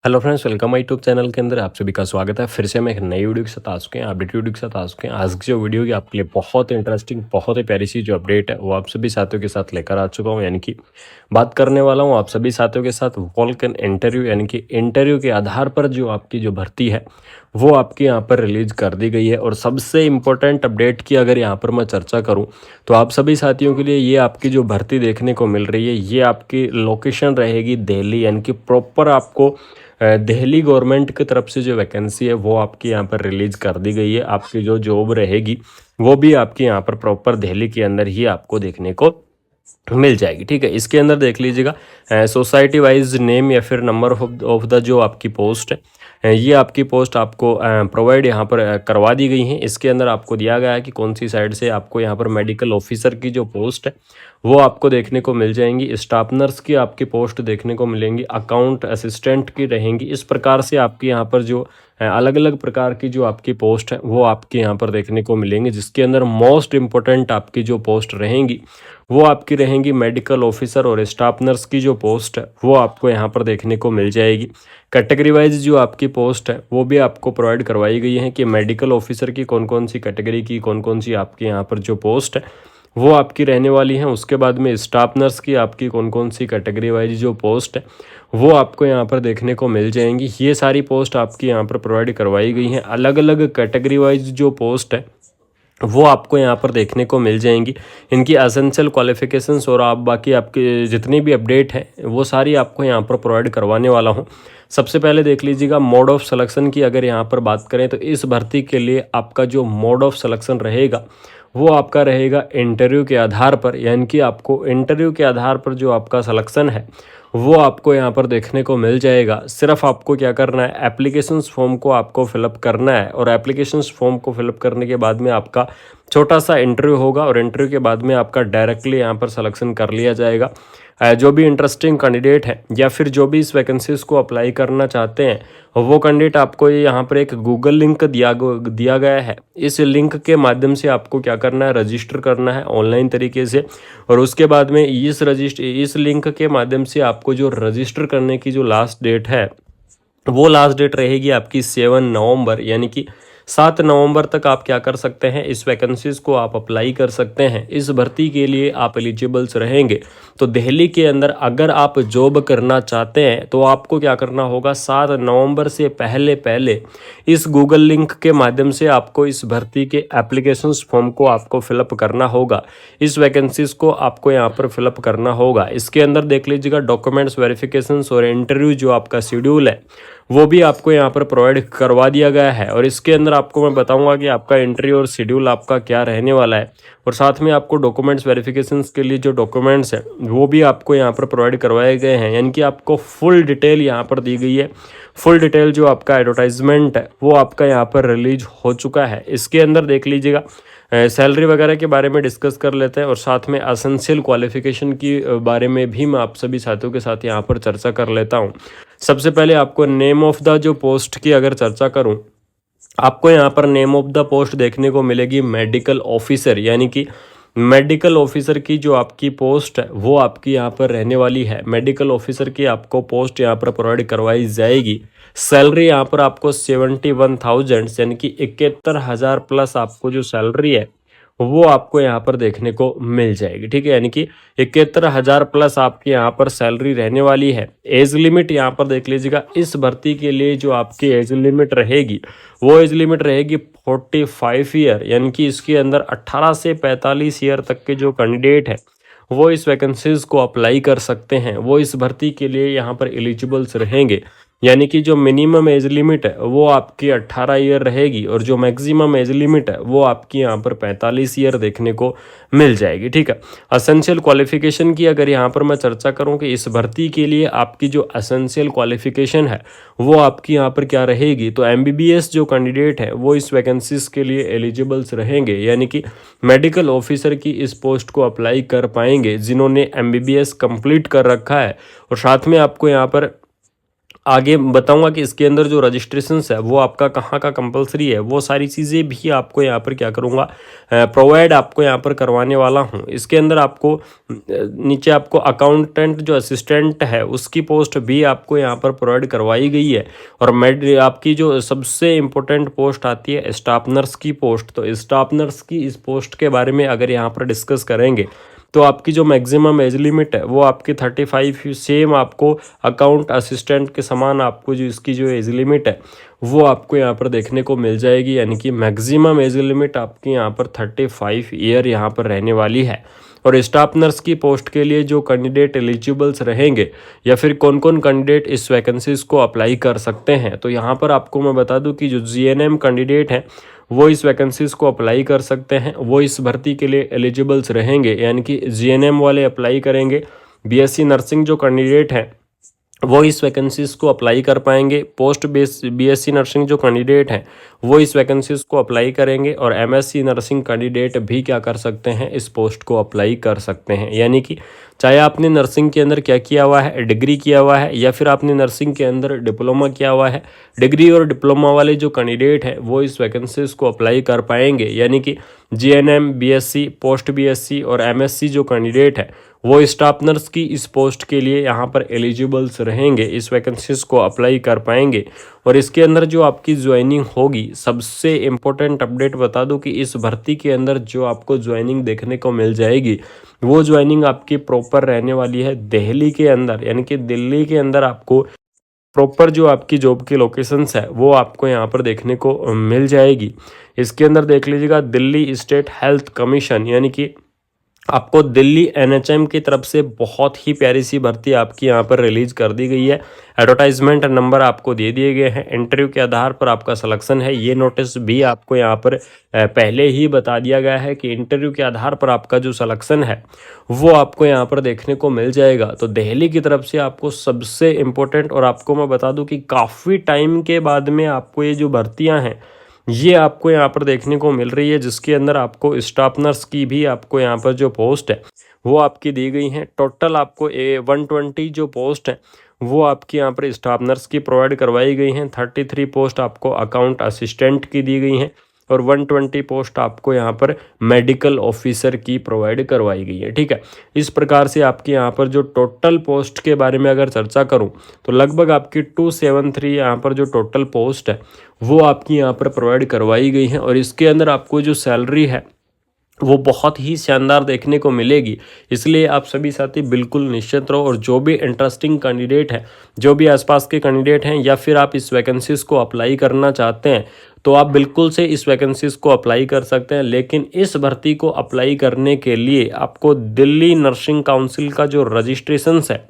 Hello friends, welcome my YouTube channel के अंदर आप सभी का स्वागत है। फिर से मैं एक नई वीडियो के साथ आ चुके हैं, अपडेट वीडियो के साथ आ चुके हैं। आज की जो वीडियो की आपके लिए बहुत इंटरेस्टिंग, बहुत ही प्यारी सी जो अपडेट है वो आप सभी साथियों के साथ लेकर आ चुका हूं। यानी कि बात करने वाला हूं आप सभी साथियों के साथ वोल्कन इंटरव्यू, यानी कि इंटरव्यू के आधार पर जो आपकी जो भर्ती है वो आपके यहाँ पर रिलीज कर दी गई है। और सबसे इम्पोर्टेंट अपडेट की अगर यहाँ पर मैं चर्चा करूँ तो आप सभी साथियों के लिए ये आपकी जो भर्ती देखने को मिल रही है ये आपकी लोकेशन रहेगी दिल्ली, यानी कि प्रॉपर आपको दिल्ली गवर्नमेंट की तरफ से जो वैकेंसी है वो आपकी यहाँ पर रिलीज कर दी गई है। आपकी जो जॉब रहेगी वो भी आपके यहाँ पर प्रॉपर दिल्ली के अंदर ही आपको देखने को मिल जाएगी। ठीक है, इसके अंदर देख लीजिएगा सोसाइटी वाइज नेम या फिर नंबर ऑफ द जो आपकी पोस्ट है ये आपकी पोस्ट आपको प्रोवाइड यहाँ पर करवा दी गई है। इसके अंदर आपको दिया गया है कि कौन सी साइड से आपको यहाँ पर मेडिकल ऑफिसर की जो पोस्ट है वो आपको देखने को मिल जाएंगी, स्टाफ नर्स की आपकी पोस्ट देखने को मिलेंगी, अकाउंट असिस्टेंट की रहेंगी। इस प्रकार से आपकी यहाँ पर जो अलग अलग प्रकार की जो आपकी पोस्ट है वो आपके यहाँ पर देखने को मिलेंगी, जिसके अंदर मोस्ट इम्पोर्टेंट आपकी जो पोस्ट रहेंगी वो आपकी रहेंगी मेडिकल ऑफिसर, और स्टाफ नर्स की जो पोस्ट है वो आपको यहाँ पर देखने को मिल जाएगी। कैटेगरी वाइज जो आपकी पोस्ट है वो भी आपको प्रोवाइड करवाई गई है कि मेडिकल ऑफिसर की कौन कौन सी कैटेगरी की कौन कौन सी आपके यहाँ पर जो पोस्ट है वो आपकी रहने वाली है। उसके बाद में स्टाफ नर्स की आपकी कौन कौन सी कैटेगरी वाइज जो पोस्ट है वो आपको यहाँ पर देखने को मिल जाएंगी। ये सारी पोस्ट आपकी यहाँ पर प्रोवाइड करवाई गई हैं। अलग अलग कैटेगरी वाइज जो पोस्ट है वो आपको यहाँ पर देखने को मिल जाएंगी। इनकी एसेंशियल क्वालिफिकेशंस और आप बाकी आपके जितनी भी अपडेट है वो सारी आपको यहाँ पर प्रोवाइड करवाने वाला हूँ। सबसे पहले देख लीजिएगा मोड ऑफ सिलेक्शन की अगर यहाँ पर बात करें तो इस भर्ती के लिए आपका जो मोड ऑफ सिलेक्शन रहेगा वो आपका रहेगा इंटरव्यू के आधार पर, यानी कि आपको इंटरव्यू के आधार पर जो आपका सिलेक्शन है वो आपको यहाँ पर देखने को मिल जाएगा। सिर्फ आपको क्या करना है, एप्लीकेशंस फॉर्म को आपको फिलअप करना है, और एप्लीकेशंस फॉर्म को फिलअप करने के बाद में आपका छोटा सा इंटरव्यू होगा, और इंटरव्यू के बाद में आपका डायरेक्टली यहाँ पर सिलेक्शन कर लिया जाएगा। जो भी इंटरेस्टिंग कैंडिडेट है या फिर जो भी इस वैकेंसीज को अप्लाई करना चाहते हैं वो कैंडिडेट आपको यहाँ पर एक गूगल लिंक दिया गया है। इस लिंक के माध्यम से आपको क्या करना है, रजिस्टर करना है ऑनलाइन तरीके से, और उसके बाद में इस लिंक के माध्यम से आपको जो रजिस्टर करने की जो लास्ट डेट है वो लास्ट डेट रहेगी आपकी 7 नवंबर, यानी कि 7 नवंबर तक आप क्या कर सकते हैं, इस वैकेंसीज को आप अप्लाई कर सकते हैं। इस भर्ती के लिए आप एलिजिबल्स रहेंगे। तो दिल्ली के अंदर अगर आप जॉब करना चाहते हैं तो आपको क्या करना होगा, 7 नवंबर से पहले पहले इस गूगल लिंक के माध्यम से आपको इस भर्ती के एप्लीकेशंस फॉर्म को आपको फिलअप करना होगा। इस वैकेंसीज को आपको यहाँ पर फिलअप करना होगा। इसके अंदर देख लीजिएगा डॉक्यूमेंट्स वेरिफिकेशंस और इंटरव्यू जो आपका शेड्यूल है वो भी आपको यहाँ पर प्रोवाइड करवा दिया गया है। और इसके अंदर आपको मैं बताऊंगा कि आपका इंटरव्यू और शेड्यूल आपका क्या रहने वाला है, और साथ में आपको डॉक्यूमेंट्स वेरिफिकेशंस के लिए जो डॉक्यूमेंट्स हैं वो भी आपको यहाँ पर प्रोवाइड करवाए गए हैं। यानी कि आपको फुल डिटेल यहाँ पर दी गई है। फुल डिटेल जो आपका एडवर्टाइजमेंट है वो आपका यहाँ पर रिलीज हो चुका है। इसके अंदर देख लीजिएगा सैलरी वगैरह के बारे में डिस्कस कर लेते हैं, और साथ में एसेंशियल क्वालिफिकेशन की बारे में भी मैं आप सभी साथियों के साथ यहाँ पर चर्चा कर लेता हूँ। सबसे पहले आपको नेम ऑफ द जो पोस्ट की अगर चर्चा करूँ, आपको यहाँ पर नेम ऑफ द पोस्ट देखने को मिलेगी मेडिकल ऑफिसर, यानी कि मेडिकल ऑफिसर की जो आपकी पोस्ट है वो आपकी यहाँ पर रहने वाली है। मेडिकल ऑफिसर की आपको पोस्ट यहाँ पर प्रोवाइड करवाई जाएगी। सैलरी यहाँ पर आपको 71,000 यानी कि 71,000 प्लस आपको जो सैलरी है वो आपको यहाँ पर देखने को मिल जाएगी। ठीक है, यानी कि 71,000 प्लस आपकी यहाँ पर सैलरी रहने वाली है। एज लिमिट यहाँ पर देख लीजिएगा, इस भर्ती के लिए जो आपकी एज लिमिट रहेगी वो एज लिमिट रहेगी 45 ईयर, यानी कि इसके अंदर 18 से 45 ईयर तक के जो कैंडिडेट है वो इस वैकेंसीज को अप्लाई कर सकते हैं। वो इस भर्ती के लिए यहाँ पर एलिजिबल्स रहेंगे। यानी कि जो मिनिमम एज लिमिट है वो आपकी 18 ईयर रहेगी, और जो मैक्सिमम एज लिमिट है वो आपकी यहाँ पर 45 ईयर देखने को मिल जाएगी। ठीक है, एसेंशियल क्वालिफिकेशन की अगर यहाँ पर मैं चर्चा करूँ कि इस भर्ती के लिए आपकी जो एसेंशियल क्वालिफिकेशन है वो आपकी यहाँ पर क्या रहेगी, तो MBBS जो कैंडिडेट है वो इस वैकेंसीज के लिए एलिजिबल्स रहेंगे। यानी कि मेडिकल ऑफिसर की इस पोस्ट को अप्लाई कर पाएंगे जिन्होंने MBBS कंप्लीट कर रखा है। और साथ में आपको यहाँ पर आगे बताऊंगा कि इसके अंदर जो रजिस्ट्रेशंस है वो आपका कहाँ का कंपलसरी है, वो सारी चीज़ें भी आपको यहाँ पर क्या करूँगा, प्रोवाइड आपको यहाँ पर करवाने वाला हूँ। इसके अंदर आपको नीचे आपको अकाउंटेंट जो असिस्टेंट है उसकी पोस्ट भी आपको यहाँ पर प्रोवाइड करवाई गई है। और आपकी जो सबसे इम्पोर्टेंट पोस्ट आती है स्टाफ नर्स की पोस्ट, तो स्टाफ नर्स की इस पोस्ट के बारे में अगर यहाँ पर डिस्कस करेंगे तो आपकी जो मैक्सिमम एज लिमिट है वो आपकी 35, सेम आपको अकाउंट असिस्टेंट के समान आपको जो इसकी जो एज लिमिट है वो आपको यहाँ पर देखने को मिल जाएगी। यानी कि मैक्सिमम एज लिमिट आपकी यहाँ पर 35 ईयर यहाँ पर रहने वाली है। और स्टाफ नर्स की पोस्ट के लिए जो कैंडिडेट एलिजिबल्स रहेंगे या फिर कौन कौन कैंडिडेट इस वैकेंसीज को अप्लाई कर सकते हैं, तो यहाँ पर आपको मैं बता दूं कि जो जीएनएम कैंडिडेट हैं वो इस वैकेंसीज को अप्लाई कर सकते हैं, वो इस भर्ती के लिए एलिजिबल्स रहेंगे। यानी कि जीएनएम वाले अप्लाई करेंगे। बीएससी नर्सिंग जो कैंडिडेट हैं वो इस वैकेंसीज को अप्लाई कर पाएंगे। पोस्ट बीएससी नर्सिंग जो कैंडिडेट हैं वो इस वैकेंसीज को अप्लाई करेंगे। और एमएससी नर्सिंग कैंडिडेट भी क्या कर सकते हैं, इस पोस्ट को अप्लाई कर सकते हैं। यानी कि चाहे आपने नर्सिंग के अंदर क्या किया हुआ है, डिग्री किया हुआ है, या फिर आपने नर्सिंग के अंदर डिप्लोमा किया हुआ है, डिग्री और डिप्लोमा वाले जो कैंडिडेट हैं वो इस वैकेंसीज को अप्लाई कर पाएंगे। यानी कि जीएनएम, बीएससी, पोस्ट बीएससी और एमएससी जो कैंडिडेट है वो स्टाफ नर्स की इस पोस्ट के लिए यहाँ पर एलिजिबल्स रहेंगे, इस वैकेंसीज को अप्लाई कर पाएंगे। और इसके अंदर जो आपकी ज्वाइनिंग होगी, सबसे इम्पोर्टेंट अपडेट बता दूं कि इस भर्ती के अंदर जो आपको ज्वाइनिंग देखने को मिल जाएगी वो ज्वाइनिंग आपकी प्रॉपर रहने वाली है दिल्ली के अंदर। यानी कि दिल्ली के अंदर आपको प्रॉपर जो आपकी जॉब की लोकेशंस है वो आपको यहाँ पर देखने को मिल जाएगी। इसके अंदर देख लीजिएगा दिल्ली स्टेट हेल्थ कमीशन, यानी कि आपको दिल्ली एनएचएम की तरफ से बहुत ही प्यारी सी भर्ती आपकी यहाँ पर रिलीज कर दी गई है। एडवर्टाइजमेंट नंबर आपको दे दिए गए हैं, इंटरव्यू के आधार पर आपका सिलेक्शन है। ये नोटिस भी आपको यहाँ पर पहले ही बता दिया गया है कि इंटरव्यू के आधार पर आपका जो सिलेक्शन है वो आपको यहाँ पर देखने को मिल जाएगा। तो दिल्ली की तरफ से आपको सबसे इम्पोर्टेंट, और आपको मैं बता दूँ कि काफ़ी टाइम के बाद में आपको ये जो भर्तियाँ हैं ये आपको यहाँ पर देखने को मिल रही है, जिसके अंदर आपको स्टाफ नर्स की भी आपको यहाँ पर जो पोस्ट है वो आपकी दी गई हैं। टोटल आपको 120 जो पोस्ट है वो आपकी यहाँ पर स्टाफ नर्स की प्रोवाइड करवाई गई हैं। 33 पोस्ट आपको अकाउंट असिस्टेंट की दी गई हैं और 120 पोस्ट आपको यहाँ पर मेडिकल ऑफिसर की प्रोवाइड करवाई गई है। ठीक है, इस प्रकार से आपके यहाँ पर जो टोटल पोस्ट के बारे में अगर चर्चा करूँ तो लगभग आपकी 273 यहाँ पर जो टोटल पोस्ट है वो आपकी यहाँ पर प्रोवाइड करवाई गई है। और इसके अंदर आपको जो सैलरी है वो बहुत ही शानदार देखने को मिलेगी। इसलिए आप सभी साथी बिल्कुल निश्चित रहो। और जो भी इंटरेस्टिंग कैंडिडेट है, जो भी आसपास के कैंडिडेट हैं, या फिर आप इस वैकेंसीज को अप्लाई करना चाहते हैं तो आप बिल्कुल से इस वैकेंसीज को अप्लाई कर सकते हैं। लेकिन इस भर्ती को अप्लाई करने के लिए आपको दिल्ली नर्सिंग काउंसिल का जो रजिस्ट्रेशन है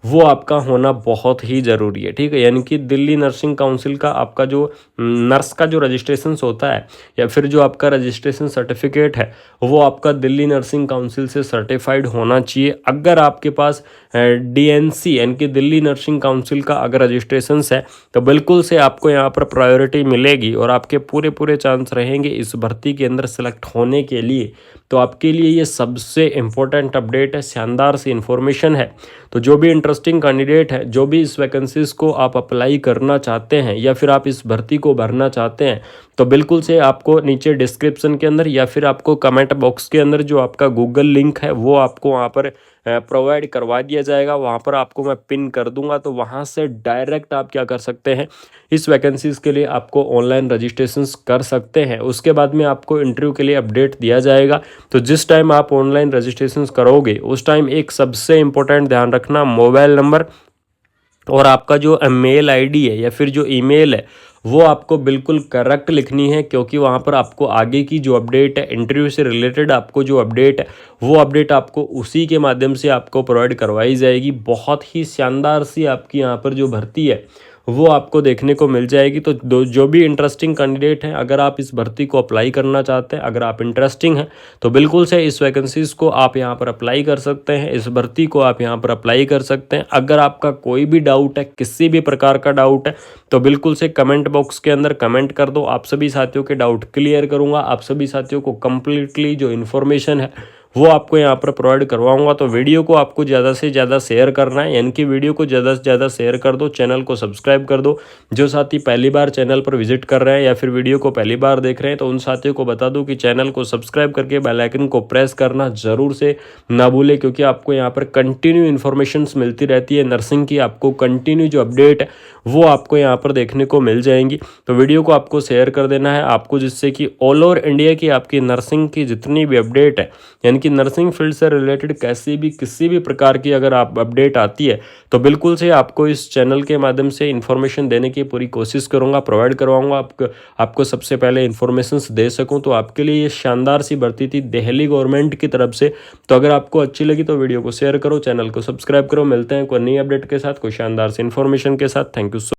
वो आपका होना बहुत ही ज़रूरी है। ठीक है, यानी कि दिल्ली नर्सिंग काउंसिल का आपका जो नर्स का जो रजिस्ट्रेशन होता है या फिर जो आपका रजिस्ट्रेशन सर्टिफिकेट है वो आपका दिल्ली नर्सिंग काउंसिल से सर्टिफाइड होना चाहिए। अगर आपके पास डीएनसी यानी कि दिल्ली नर्सिंग काउंसिल का अगर रजिस्ट्रेशन है तो बिल्कुल से आपको यहाँ पर प्रायोरिटी मिलेगी और आपके पूरे चांस रहेंगे इस भर्ती के अंदर सेलेक्ट होने के लिए। तो आपके लिए ये सबसे इम्पोर्टेंट अपडेट है, शानदार सी इन्फॉर्मेशन है। तो जो भी इंटरेस्टिंग कैंडिडेट है, जो भी इस वैकेंसीज को आप अप्लाई करना चाहते हैं या फिर आप इस भर्ती को भरना चाहते हैं तो बिल्कुल से आपको नीचे डिस्क्रिप्शन के अंदर या फिर आपको कमेंट बॉक्स के अंदर जो आपका गूगल लिंक है वो आपको वहाँ पर प्रोवाइड करवा दिया जाएगा। वहाँ पर आपको मैं पिन कर दूंगा, तो वहाँ से डायरेक्ट आप क्या कर सकते हैं, इस वैकेंसीज़ के लिए आपको ऑनलाइन रजिस्ट्रेशन कर सकते हैं। उसके बाद में आपको इंटरव्यू के लिए अपडेट दिया जाएगा। तो जिस टाइम आप ऑनलाइन रजिस्ट्रेशन करोगे उस टाइम एक सबसे इम्पोर्टेंट ध्यान रखना, मोबाइल नंबर और आपका जो मेल आईडी है या फिर जो ईमेल है वो आपको बिल्कुल करेक्ट लिखनी है, क्योंकि वहाँ पर आपको आगे की जो अपडेट है इंटरव्यू से रिलेटेड आपको जो अपडेट है वो अपडेट आपको उसी के माध्यम से आपको प्रोवाइड करवाई जाएगी। बहुत ही शानदार सी आपकी यहाँ पर जो भर्ती है वो आपको देखने को मिल जाएगी। तो जो भी इंटरेस्टिंग कैंडिडेट हैं, अगर आप इस भर्ती को अप्लाई करना चाहते हैं, अगर आप इंटरेस्टिंग हैं तो बिल्कुल से इस वैकेंसीज़ को आप यहाँ पर अप्लाई कर सकते हैं, इस भर्ती को आप यहाँ पर अप्लाई कर सकते हैं। अगर आपका कोई भी डाउट है, किसी भी प्रकार का डाउट है, तो बिल्कुल से कमेंट बॉक्स के अंदर कमेंट कर दो। आप सभी साथियों के डाउट क्लियर करूँगा, आप सभी साथियों को कम्प्लीटली जो इन्फॉर्मेशन है वो आपको यहाँ पर प्रोवाइड करवाऊंगा। तो वीडियो को आपको ज़्यादा से ज़्यादा शेयर करना है, यानी कि वीडियो को ज़्यादा से ज़्यादा शेयर कर दो, चैनल को सब्सक्राइब कर दो। जो साथी पहली बार चैनल पर विजिट कर रहे हैं या फिर वीडियो को पहली बार देख रहे हैं तो उन साथियों को बता दूं कि चैनल को सब्सक्राइब करके बेल आइकन को प्रेस करना ज़रूर से ना भूलें, क्योंकि आपको यहाँ पर कंटिन्यू इन्फॉर्मेशन मिलती रहती है नर्सिंग की। आपको कंटिन्यू जो अपडेट है वो आपको यहाँ पर देखने को मिल जाएंगी। तो वीडियो को आपको शेयर कर देना है आपको, जिससे कि ऑल ओवर इंडिया की आपकी नर्सिंग की जितनी भी अपडेट है, यानी कि नर्सिंग फील्ड से रिलेटेड कैसी भी किसी भी प्रकार की अगर आप अपडेट आती है तो बिल्कुल से आपको इस चैनल के माध्यम से इन्फॉर्मेशन देने की पूरी कोशिश करूँगा, प्रोवाइड करवाऊँगा। आपको सबसे पहले इन्फॉर्मेशंस दे सकूँ। तो आपके लिए ये शानदार सी भर्ती थी दिल्ली गवर्नमेंट की तरफ से। तो अगर आपको अच्छी लगी तो वीडियो को शेयर करो, चैनल को सब्सक्राइब करो। मिलते हैं कोई नई अपडेट के साथ, कोई शानदार सी इन्फॉर्मेशन के साथ। Thank you so